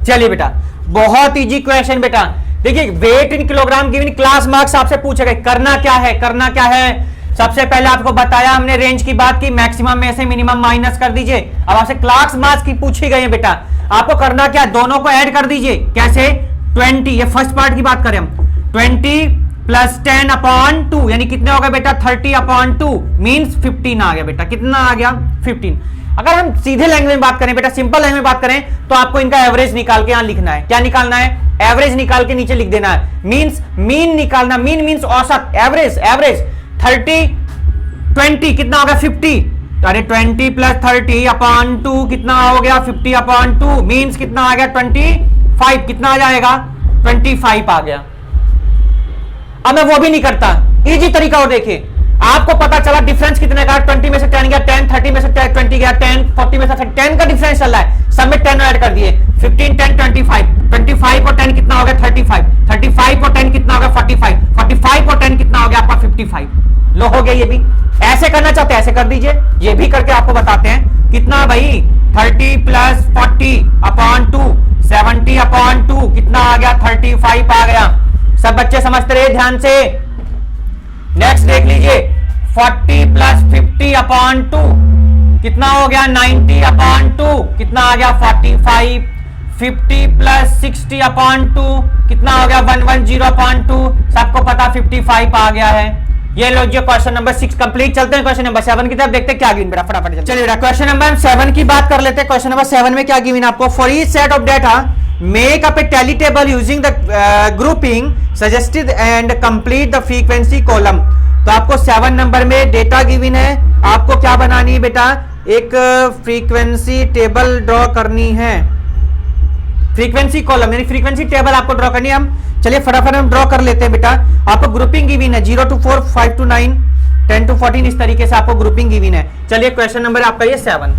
चलिए बेटा, बहुत इजी क्वेश्चन बेटा। देखिए, weight in kilogram given, class marks आपसे पूछेगा। करना क्या है, करना क्या है, सबसे पहले आपको बताया हमने, रेंज की बात की, मैक्सिमम में से मिनिमम माइनस कर दीजिए। अब आपसे क्लास मार्क्स की पूछी गई है बेटा, आपको करना क्या, दोनों को ऐड कर दीजिए। कैसे? 20, ये फर्स्ट पार्ट की बात करें हम, 20 प्लस 10 अपॉन 2 यानी कितने हो गए बेटा, 30 अपॉन 2 मीन्स 15 आ गया बेटा। कितना आ गया? 15। अगर हम सीधे लैंग्वेज में बात करें बेटा, सिंपल लैंग्वेज में बात करें, तो आपको इनका एवरेज निकाल के यहां लिखना है। क्या निकालना है? एवरेज निकाल के नीचे लिख देना है। मीन्स मीन निकालना, मीन मीन्स औसत, एवरेज, एवरेज 30 20 कितना हो गया? 50। अरे 20 प्लस 30 अपॉन 2 कितना हो गया? 50 अपॉन 2 मीन्स कितना आ गया? 25। कितना आ जाएगा? 25 आ गया। अब मैं वो भी नहीं करता, इजी तरीका और देखिए, आपको पता चला डिफरेंस कितने का, 20 में से 10 गया, 10 30 में से 20 गया, 10 40 में से 10 का डिफरेंस चल रहा है, सब में 10 ऐड कर दिए, 15 10 25 और 10 कितना हो गया? 35 और 10 कितना हो गया? 45 और 10 कितना हो गया आपका? 55। लो हो गया। ये भी ऐसे करना चाहते हैं ऐसे कर दीजिए, ये भी करके आपको बताते हैं कितना भाई, 30 प्लस 40 अपॉन 2 70 अपॉन 2 कितना आ गया? 35 आ गया। सब बच्चे समझते रहे ध्यान से। नेक्स्ट देख लीजिए, 40 प्लस 50 अपॉन 2 कितना हो गया? 90 अपॉन 2 कितना आ गया? 45। 50 प्लस 60 अपॉन 2 कितना हो गया? 110 अपॉन 2। सबको पता 55 आ गया है। ये लो जो क्वेश्चन नंबर 6 कंप्लीट। चलते हैं क्वेश्चन नंबर 7 की तरफ, देखते हैं क्या गिवन बेटा, फटाफट चलिए बेटा। क्वेश्चन नंबर 7 की बात कर लेते हैं। क्वेश्चन नंबर 7 में क्या गिवन आपको? For each set of data make up A tally table using the grouping suggested and complete the frequency column. तो आपको 7 नंबर में डेटा गिवन है, आपको क्या बनानी है बेटा? एक फ्रीक्वेंसी टेबल ड्रॉ करनी है, फ्रीक्वेंसी कॉलम यानी फ्रीक्वेंसी टेबल आपको ड्रॉ करनी है। हम चलिए फटाफट हम ड्रॉ कर लेते हैं बेटा। आपको ग्रुपिंग गिवन है 0 to 4, 5 to 9, 10 to 14, इस तरीके से आपको ग्रुपिंग गिवन है। चलिए क्वेश्चन नंबर आपका ये 7।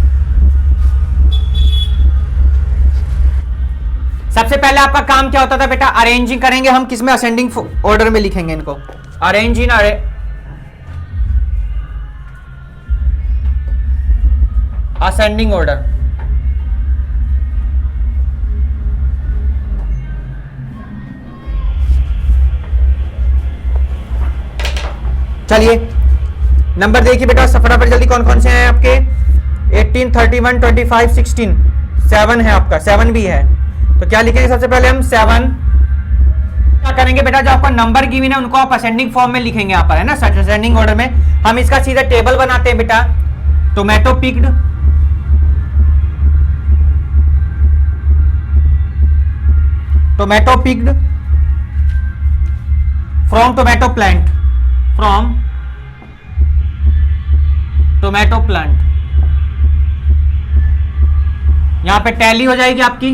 सबसे पहले आपका काम क्या होता था बेटा? अरेंजिंग करेंगे हम, किसमें? असेंडिंग ऑर्डर में लिखेंगे इनको, अरेंज इन असेंडिंग ऑर्डर। चलिए नंबर देखिए बेटा फटाफट जल्दी, कौन कौन से हैं आपके? 18 31 25 16 7 है आपका, 7 भी है। तो क्या लिखेंगे सबसे पहले हम? 7। क्या करेंगे बेटा, जो आपका नंबर गिवन है उनको आप असेंडिंग फॉर्म में लिखेंगे यहाँ पर, है ना, असेंडिंग ऑर्डर में। हम इसका सीधा टेबल बनाते हैं बेटा। Tomato picked, tomato picked from tomato plant, from tomato plant. यहां पे टैली हो जाएगी आपकी,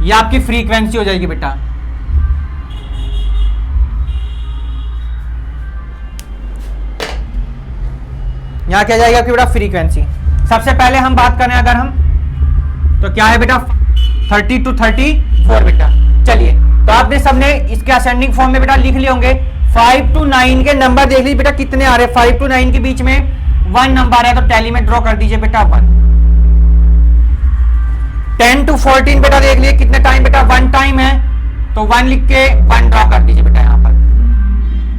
ये आपकी फ्रीक्वेंसी हो जाएगी बेटा। यहां क्या जाएगी आपकी बेटा? फ्रीक्वेंसी। सबसे पहले हम बात करें अगर हम, तो क्या है बेटा? 30 to 34 बेटा। चलिए तो आपने सबने इसके असेंडिंग फॉर्म में बेटा लिख लिए होंगे। 5 to 9 के नंबर देख लीजिए बेटा कितने आ रहे हैं। 5 to 9 के बीच में 1 नंबर है, तो टैली में ड्रॉ कर दीजिए बेटा 1। 10 to 14 बेटा देख लीजिए कितने टाइम बेटा? 1 टाइम है, तो 1 लिख के 1 ड्रॉ कर दीजिए बेटा यहाँ पर।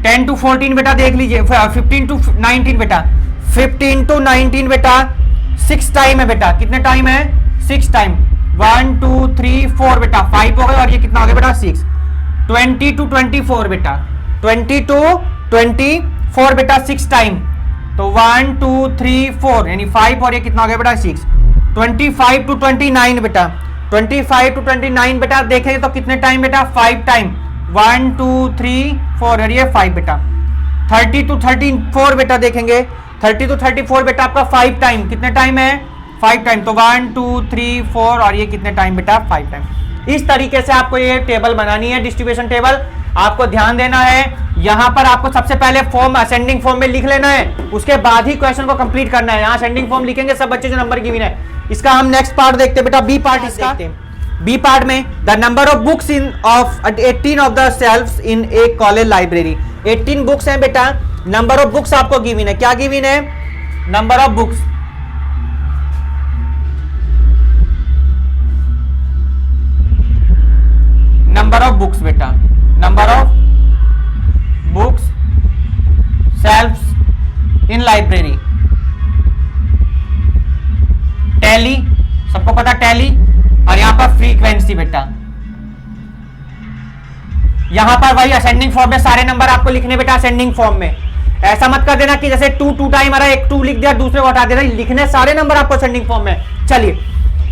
10 to 14 बेटा देख लीजिए। 15 to 19 बेटा, 15 to 19 बेटा 6 टाइम है बेटा। कितने टाइम है? 6 टाइम। 1 2 3 4 बेटा 5 हो गए, और ये कितना हो गया बेटा? 6। 20 to 24 बेटा, 20 to 24 बेटा 6 टाइम, तो 1 2 3 4 यानी 5, और ये कितना हो गया बेटा? 6। 25 to 29 बेटा, 25 to 29 बेटा देखेंगे तो कितने टाइम बेटा? 5 टाइम। 1 2 3 4 और ये 5 बेटा। 30 to 34 बेटा देखेंगे, 30 to 34 बेटा आपका 5 टाइम। कितने टाइम है? 5 टाइम, तो 1 2 3 4 और ये कितने टाइम बेटा? 5 टाइम। इस तरीके से आपको ये टेबल बनानी है, डिस्ट्रीब्यूशन टेबल। आपको ध्यान देना है, यहां पर आपको सबसे पहले फॉर्म असेंडिंग फॉर्म में लिख लेना है, उसके बाद ही क्वेश्चन को कंप्लीट करना है। यहां असेंडिंग फॉर्म लिखेंगे सब बच्चे जो नंबर गिवन है। इसका हम नेक्स्ट पार्ट देखते हैं बेटा, बी पार्ट इसका। बी पार्ट में the number of books in of 18 of the shelves in a college library. 18 books हैं बेटा, नंबर ऑफ बुक्स आपको गिवन है। क्या गिवन है? Number of books. Number of books बेटा, number of books shelves in library. Tally, सबको पता tally, और यहां पर फ्रीक्वेंसी बेटा। यहां पर वही असेंडिंग फॉर्म में सारे नंबर आपको लिखने बेटा, असेंडिंग फॉर्म में। ऐसा मत कर देना कि जैसे 2 टाइम आ रहा है, एक 2 लिख दिया दूसरे को हटा देना, लिखने सारे नंबर आपको असेंडिंग फॉर्म में। चलिए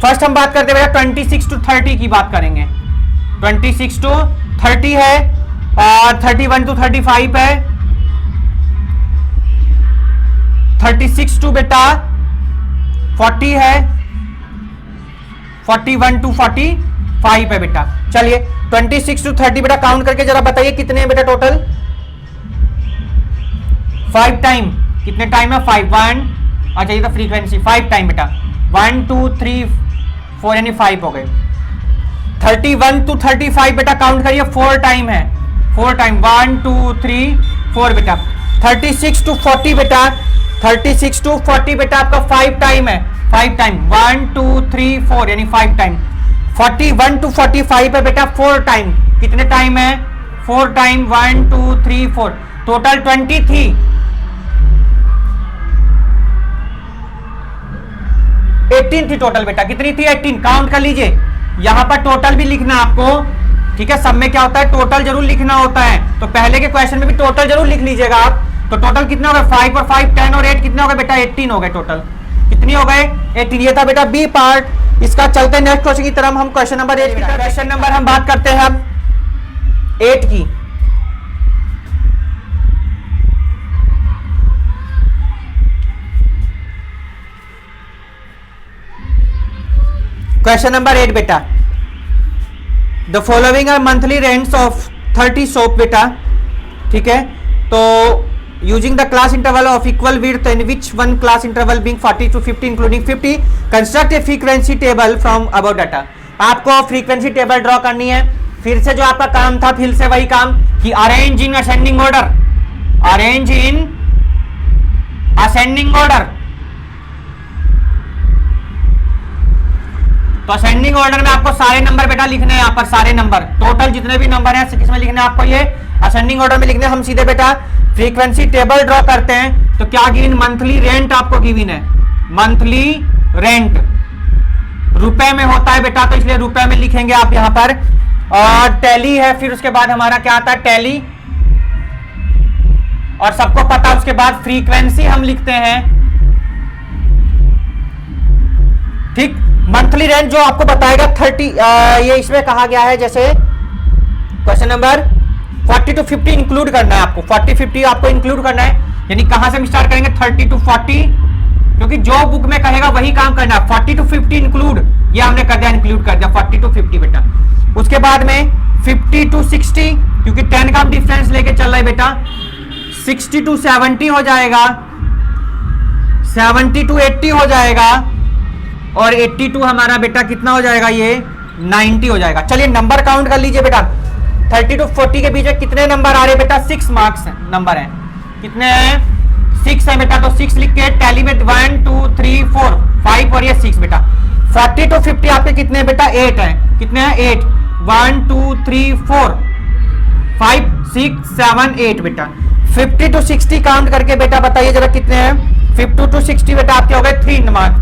फर्स्ट हम बात करते हैं बेटा 26 to 30 की बात करेंगे। 26 to 30 है और 31 to 35 है। 36 to बेटा 40 है, 41 to 45 है बेटा। चलिए 26 to 30 बेटा काउंट करके जरा बताइए कितने हैं बेटा टोटल। 5 टाइम, कितने टाइम है 5, 1, अच्छा ये तो फ्रीक्वेंसी 5 टाइम बेटा, 1 2 3 4 यानी 5 हो गए। 31 to 35 बेटा काउंट करिए, 4 टाइम है, 4 टाइम 1 2 3 4 बेटा। 36 to 40 बेटा, 36 to 40 बेटा आपका 5 टाइम है, 5 टाइम 1 2 3 4 यानी 5 टाइम। 41 to 45 है बेटा 4 टाइम, कितने टाइम है 4 टाइम 1 2 3 4, टोटल 23। 18 थी टोटल बेटा, कितनी थी 18, काउंट कर लीजिए। यहां पर टोटल भी लिखना आपको, ठीक है, सब में क्या होता है टोटल जरूर लिखना होता है, तो पहले के क्वेश्चन में भी टोटल जरूर लिख लीजिएगा आप। तो टोटल कितने हो गए 5 और 5 10 और 8 कितने हो गए बेटा 18 हो गए टोटल, कितनी हो गए 18। ये था बेटा बी पार्ट। इसका चलते नेक्स्ट क्वेश्चन की तरफ, हम क्वेश्चन नंबर 8 की, क्वेश्चन नंबर हम बात करते हैं अब 8 की। क्वेश्चन नंबर 8 बेटा, the following are monthly rents of 30 soap बेटा, ठीक है। तो using the class interval of equal width in which one class interval being 40 to 50 including 50, construct a frequency table from about data. आपको frequency table draw करनी है। फिर से जो आपका काम था, फिर से वही काम कि arrange in ascending order, arrange in ascending order. तो असेंडिंग ऑर्डर में आपको सारे नंबर बेटा लिखने हैं, यहाँ पर सारे नंबर टोटल जितने भी नंबर हैं किसमें लिखने हैं आपको, ये असेंडिंग ऑर्डर में लिखने हैं। हम सीधे बेटा फ्रीक्वेंसी टेबल ड्रॉ करते हैं। तो क्या गिवन, मंथली रेंट आपको गिवन है, मंथली रेंट रुपए में होता है बेटा, तो इसलिए रुपए में लिखेंगे आप यहां पर। और टैली है, फिर उसके बाद हमारा क्या आता है टैली, और सबको पता उसके बाद फ्रीक्वेंसी हम लिखते हैं, ठीक। मंथली रेंट जो आपको बताएगा 30, ये इसमें कहा गया है जैसे क्वेश्चन नंबर 40 to 50 इंक्लूड करना है आपको, 40 50 आपको इंक्लूड करना है। यानी कहां से हम स्टार्ट करेंगे 30 to 40, क्योंकि जो बुक में कहेगा वही काम करना है। 40 to 50 इंक्लूड, ये हमने कर दिया, इंक्लूड कर दिया 40 to 50 बेटा। उसके बाद में 50 to 60, क्योंकि 10 का डिफरेंस लेके चल रहा है बेटा, 60 to 70 हो जाएगा, 70 to 80 हो जाएगा, और 82 हमारा बेटा कितना हो जाएगा, ये 90 हो जाएगा। चलिए नंबर काउंट कर लीजिए बेटा, 30 to 40 के बीच में कितने नंबर आ रहे हैं बेटा, 6 मार्क्स नंबर हैं, कितने हैं 6 है बेटा। तो 6 लिख के टैली में 1 2 3 4 5 और ये 6 बेटा। 40 to 50 आपके कितने बेटा 8 हैं, कितने हैं 8, 1 2 3 4 5 6 7 8 बेटा। 50 to 60 काउंट करके बेटा बताइए जरा कितने हैं, 50 to 60 बेटा आपके हो गए 3 नंबर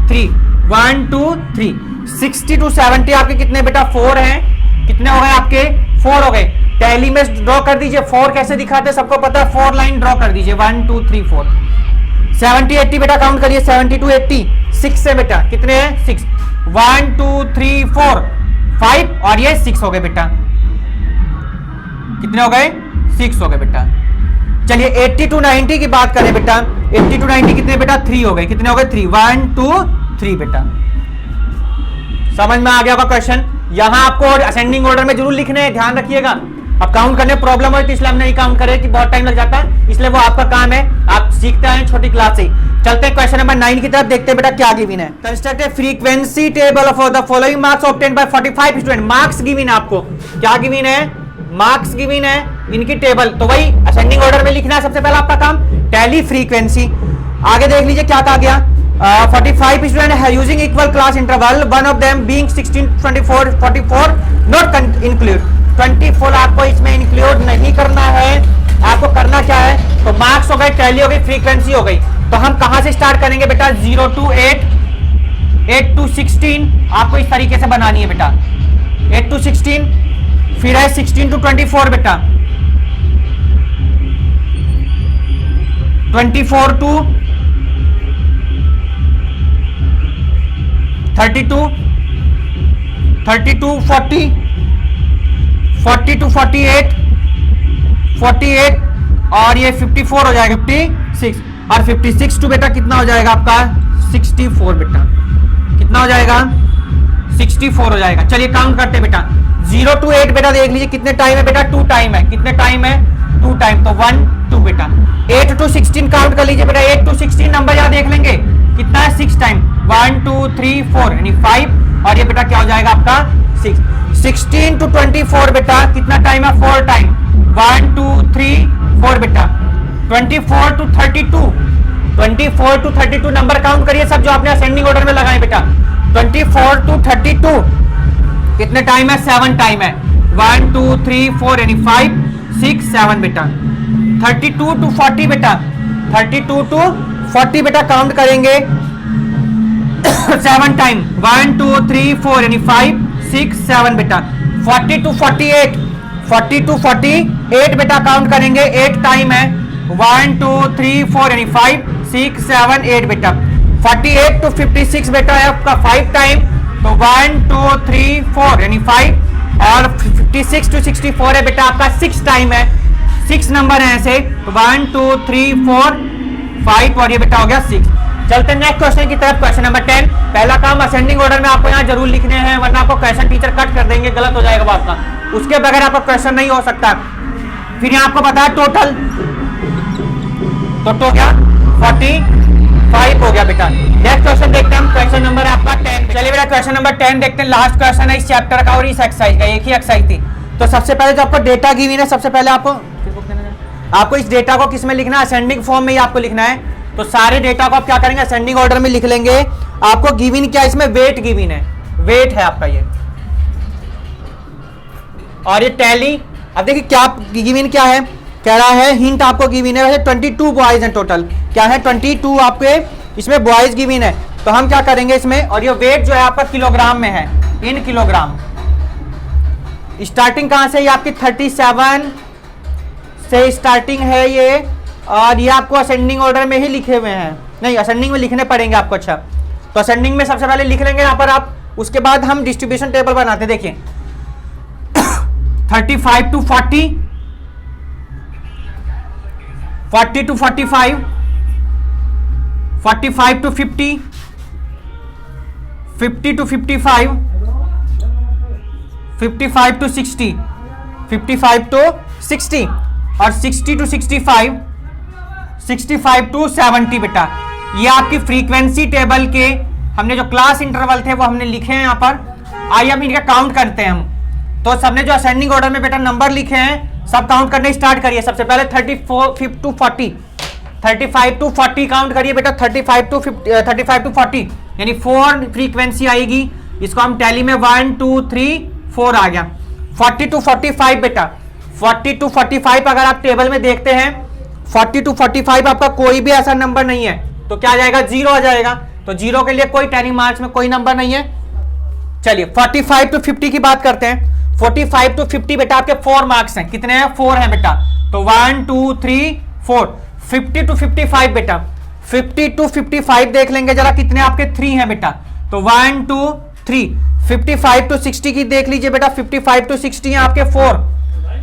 3 1 2 3। 60 to 70 आपके कितने बेटा 4 हैं, कितने हो गए आपके 4 हो गए। टैली में ड्रॉ कर दीजिए, 4 कैसे दिखाते हैं सबको पता है, 4 लाइन ड्रॉ कर दीजिए 1 2 3 4। 70 80 बेटा काउंट करिए, 70 to 80 6 से बेटा कितने हैं 6, 1 2 3 4 5 और ये 6 हो गए बेटा, कितने हो गए 6 हो गए बेटा। चलिए 80 to 90 की बात करें बेटा, 80 to 90 कितने बेटा 3 हो गए, कितने हो गए 3 1 2 3 बेटा। समझ में आ गया होगा क्वेश्चन। यहां आपको असेंडिंग ऑर्डर में जरूर लिखने हैं, ध्यान रखिएगा। अब काउंट करने प्रॉब्लम हो तो इसलिए हम नहीं काउंट करें कि बहुत टाइम लग जाता है, इसलिए वो आपका काम है, आप सीखते हैं छोटी क्लास से। चलते हैं क्वेश्चन नंबर 9 की तरफ, देखते हैं बेटा क्या गिवन है। Construct a frequency table for the following marks obtained bye 45 student. Marks given है आपको, क्या गिवन है, मार्क्स गिवन है, इनकी टेबल। तो वही असेंडिंग ऑर्डर में लिखना है सबसे पहला आपका काम, टैली फ्रीक्वेंसी। आगे देख लीजिए क्या कहा गया, 45 स्टूडेंट है using equal class interval, one of them being 16 24 44 not include. 24 आपको इसमें इंक्लूड नहीं करना है। आपको करना क्या है, तो मार्क्स हो गए, टैली हो गई, फ्रीक्वेंसी हो गई। तो हम कहां से स्टार्ट करेंगे बेटा, 0 to 8, 8 to 16 आपको इस तरीके से बनानी है बेटा, 8 to 16, फिर है 16 to 24 बेटा, 24 to 32, 30 to 40, 40 to 48, 48 और ये 54 हो जाएगा, 56 और 56 टू बेटा कितना हो जाएगा आपका 64 बेटा, कितना हो जाएगा 64 हो जाएगा। चलिए काउंट करते हैं बेटा, 0 to 8 बेटा देख लीजिए कितने टाइम है बेटा, 2 टाइम है। कितने टाइम है, 2 टाइम, तो 1 2 बेटा। 8 to 16 काउंट कर लीजिए बेटा, 8 to 16 नंबर यहाँ देख लेंगे कितना है, 6 टाइम, 1 2 3 4 यानी 5 और ये बेटा क्या हो जाएगा आपका 6। 16 to 24 बेटा कितना टाइम है, 4 टाइम, 1 2 3 4 बेटा। 24 to 32, 24 to 32 नंबर काउंट करिए सब जो आपने असेंडिंग ऑर्डर में लगाए बेटा। 24 to 32 कितने टाइम है, 7 टाइम है, 1 2 3 4 यानी 5 6 7 बेटा। 32 to 40 बेटा, 32 to 40 बेटा काउंट करेंगे 7 टाइम, 1 2 3 4 यानी 5 6 7 बेटा। 40 to 48, 40 to 48 बेटा काउंट करेंगे 8 टाइम है, 1 2 3 4 यानी 5 6 7 8 बेटा। 48 to 56 बेटा है आपका 5 टाइम, तो 1 2 3 4 यानी 5 और 56 to 64 है बेटा आपका 6 टाइम है, 6 नंबर है ऐसे, तो 1 2 3 4 5 और ये बेटा हो गया 6। चलते नेक्स्ट क्वेश्चन की तरफ, क्वेश्चन नंबर 10। पहला काम असेंडिंग ऑर्डर में आपको यहाँ जरूर लिखने हैं, वरना आपको क्वेश्चन टीचर कट कर देंगे, गलत हो जाएगा आपका, उसके बगैर आपका क्वेश्चन नहीं हो सकता। फिर यहाँ आपको बताया टोटल, तो क्या 45 हो गया बेटा। नेक्स्ट क्वेश्चन देखते हैं हम, क्वेश्चन नंबर आपका 10। चलिए बेटा क्वेश्चन नंबर 10 देखते हैं, लास्ट क्वेश्चन है इस चैप्टर का और इस एक्सरसाइज का, एक ही एक्सरसाइज थी। तो सबसे पहले जो आपको डेटा गिवन है, सबसे पहले आपको इस डेटा को किस में लिखना है, असेंडिंग फॉर्म में ही आपको लिखना है। तो सारे डेटा को आप क्या करेंगे, असेंडिंग ऑर्डर में लिख लेंगे। आपको गिवन क्या, इसमें वेट गिवन है, वेट है आपका ये, और ये टैली। अब देखिए क्या गिवन क्या है, कह रहा है हिंट आपको गिवन है, वैसे 22 बॉयज हैं टोटल, क्या है 22 आपके इसमें बॉयज गिवन है। तो हम क्या करेंगे इसमें, और ये वेट जो है आपका किलोग्राम में है, इन किलोग्राम। स्टार्टिंग कहां से, ये आपकी 37 से स्टार्टिंग है ये, और ये आपको असेंडिंग ऑर्डर में ही लिखे हुए हैं, नहीं असेंडिंग में लिखने पड़ेंगे आपको। अच्छा तो असेंडिंग में सबसे पहले लिख लेंगे यहाँ पर आप, उसके बाद हम डिस्ट्रीब्यूशन टेबल बनाते हैं। देखिए 35 to 40, 40 to 45, 45 to 50, 50 to 55, 55 to 60, 55 to 60 और 60 to 65, 65 to 70 बेटा। ये आपकी फ्रीक्वेंसी टेबल के हमने जो क्लास इंटरवल थे वो हमने लिखे हैं यहाँ पर। आइए अब इनका काउंट करते हैं हम। तो सबने जो असेंडिंग ऑर्डर में बेटा नंबर लिखे हैं सब काउंट करने स्टार्ट करिए। सबसे पहले 34 to 40, 35 to 40 काउंट करिए बेटा, 35 to 40 यानी 4 फ्रीक्वेंसी आएगी। इसको हम टैली में 1 2 3 4 आ गया। 40 to 45 बेटा, 40 to 45 अगर आप टेबल में देखते हैं 40 to 45 आपका कोई भी ऐसा नंबर नहीं है, तो क्या आ जाएगा 0 आ जाएगा। तो 0 के लिए कोई टैली मार्क्स में कोई नंबर नहीं है। चलिए 45 to 50 की बात करते हैं। 45 to 50 बेटा आपके 4 मार्क्स हैं, कितने हैं 4 हैं बेटा, तो 1 2 3 4। 50 to 55 बेटा, 50 to 55 देख लेंगे जरा कितने आपके 3 हैं बेटा, तो 1 2 3। 55 to 60 की देख लीजिए बेटा, 55 to 60 हैं आपके 4,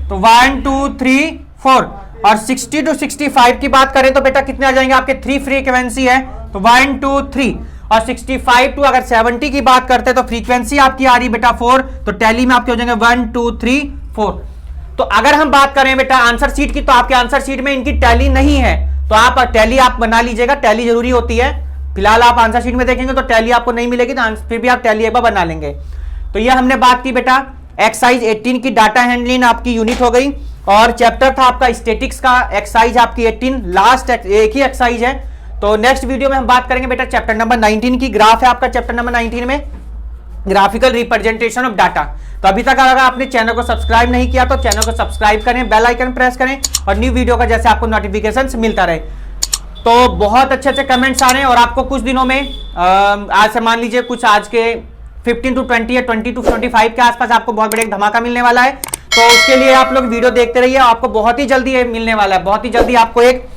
तो 1 2 3 4। और 60 to 65 की बात करें तो बेटा कितने आ जाएंगे आपके 3 फ्रीक्वेंसी है, तो 1 2 3। और 65 टू अगर 70 की बात करते हैं तो फ्रीक्वेंसी आपकी आ रही बेटा 4, तो टैली में आपके हो जाएंगे 1 2 3 4। तो अगर हम बात करें बेटा आंसर शीट की, तो आपके आंसर शीट में इनकी टैली नहीं है, तो आप टैली आप बना लीजिएगा, टैली जरूरी होती है। फिलहाल आप आंसर शीट में देखेंगे तो टैली आपको नहीं मिलेगी, तो फिर भी आप टैली एक बार बना लेंगे। तो ये हमने बात की बेटा एक्सरसाइज 18 की, डाटा हैंडलिंग आपकी यूनिट हो गई। और चैप्टर था आपका स्टैटिक्स का, एक्सरसाइज आपकी 18 लास्ट एक ही एक्सरसाइज है। तो नेक्स्ट वीडियो में हम बात करेंगे बेटा चैप्टर नंबर 19 की। ग्राफ है आपका चैप्टर नंबर 19 में, ग्राफिकल रिप्रेजेंटेशन ऑफ डाटा। तो अभी तक अगर आपने चैनल को सब्सक्राइब नहीं किया तो चैनल को सब्सक्राइब करें, बेल आइकन प्रेस करें और न्यू वीडियो का जैसे आपको नोटिफिकेशन मिलता रहे। तो बहुत अच्छे अच्छे कमेंट्स आ रहे हैं और आपको कुछ दिनों में आज से मान लीजिए कुछ आज के 15 to 20 या 20 to 25 के आसपास आपको बहुत बड़ा एक धमाका मिलने वाला है। तो उसके लिए आप लोग वीडियो देखते रहिए, आपको बहुत ही जल्दी ये मिलने वाला है। बहुत ही जल्दी आपको एक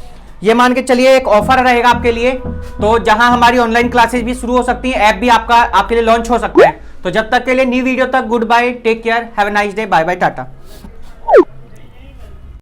ये मान के चलिए एक ऑफर रहेगा आपके लिए, तो जहां हमारी ऑनलाइन क्लासेस भी शुरू हो सकती हैं, ऐप भी आपका आपके लिए लॉन्च हो सकता है। तो जब तक के लिए न्यू वीडियो तक good bye, take care, have a nice day, bye bye, Tata.